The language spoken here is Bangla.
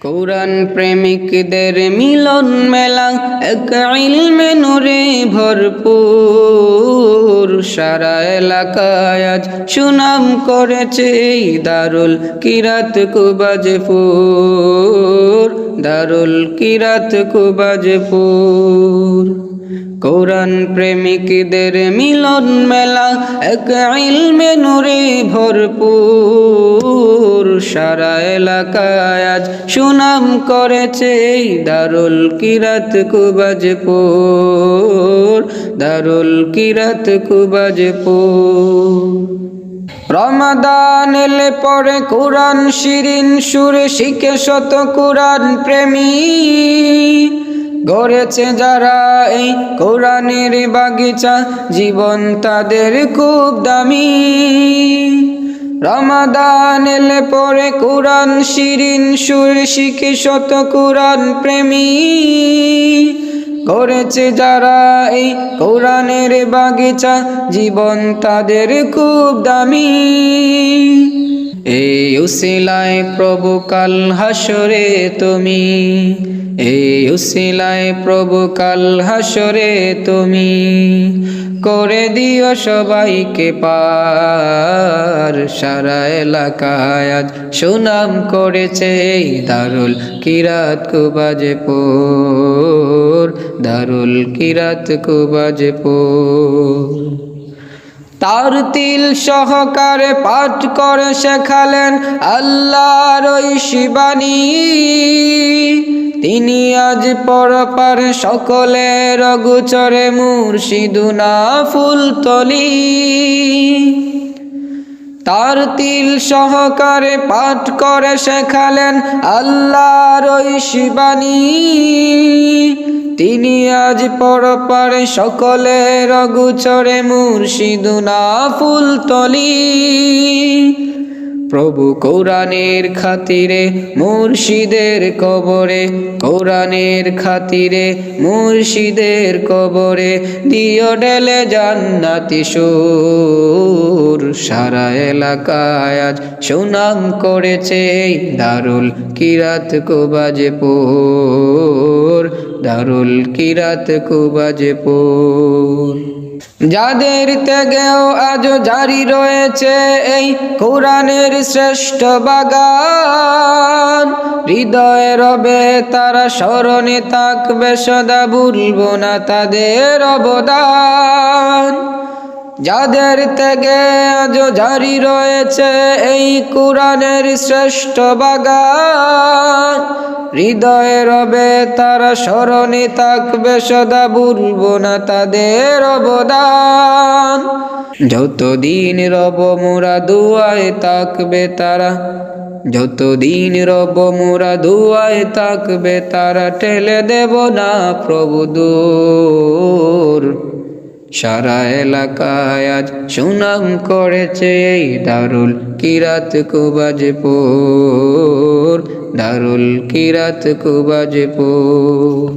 কুরআন প্রেমিকদের মিলন মেলা এক ইলমে নূরে ভরপুর। সারা এলাকায় আজ সুনাম করেছে এই দারুল কিরাত কুবাজপুর, দারুল কিরাত কুবাজপুর। কুরআন প্রেমিকদের মিলন মেলা এক ইলমে নূরে ভরপুর। সারা এলাকায় আজ সুনাম করেছে এই দারুল কিরাত কুবাজপুর, দারুল কিরাত কুবাজপুর। রমাদান এলে পরে কুরআন শিরিন সুরে শিখে শত কুরআন প্রেমী গড়েছে যারা এই কোরআনের বাগিচা, জীবন তাদের খুব দামি। রমাদান এলে পরে কুরআন শিরিন সুর শিখে শত কুরআন প্রেমী গড়েছে যারা এই কোরআনের বাগিচা, জীবন তাদের খুব দামি। এই উসিলায় প্রভু কাল হাসরে তুমি, এই উসিলায় প্রভু কাল হাসরে তুমি করে দিও সবাইকে পার। সারা এলাকায় আজ সুনাম করেছে এই দারুল কিরাত কুবাজপুর, দারুল কিরাত কুবাজপুর। তার তিল সহকারে পাঠ করে শেখালেন আল্লাহর ঐশী বাণী। তিনি আজ পরপার সকলের অগোচরে মুর্শিদুনা ফুলতলি। তার তিল সহকারে পাঠ করে শেখালেন আল্লাহর ঐশী বাণী। তিনি আজ পরপারে সকলের অগোচরে মুর্শিদুনা ফুলতলি। প্রভু কোরআনের খাতিরে মুর্শিদের কবরে, কোরআনের খাতিরে মুর্শিদের কবরে দিও ঢেলে জান্নাতি সুর। সারা এলাকায় আজ সুনাম করেছে এই দারুল কিরাত কুবাজপুর, দারুল কিরাত কুবাজপুর। যাদের ত্যাগেও আজও জারি রয়েছে এই কোরআনের শ্রেষ্ঠ বাগান, হৃদয়ে রবে তারা স্মরণে থাকবে সদা, ভুলবো না তাদের অবদান। যাদের ত্যাগে আজও জারি রয়েছে এই কোরআনের শ্রেষ্ঠ বাগান, হৃদয়ে রবে তারা স্মরণে থাকবে সদা, ভুলবো না তাদের অবদান। যতদিন রব মোরা দুয়ায় থাকবে তারা, যতদিন রব মোরা দুয়ায় থাকবে তারা, ঠেলে দেব না প্রভু দূর। সারা এলাকায় আজ সুনাম করেছে এই দারুল কিরাত কুবাজপুর, দারুল কিরাত কুবাজপুর।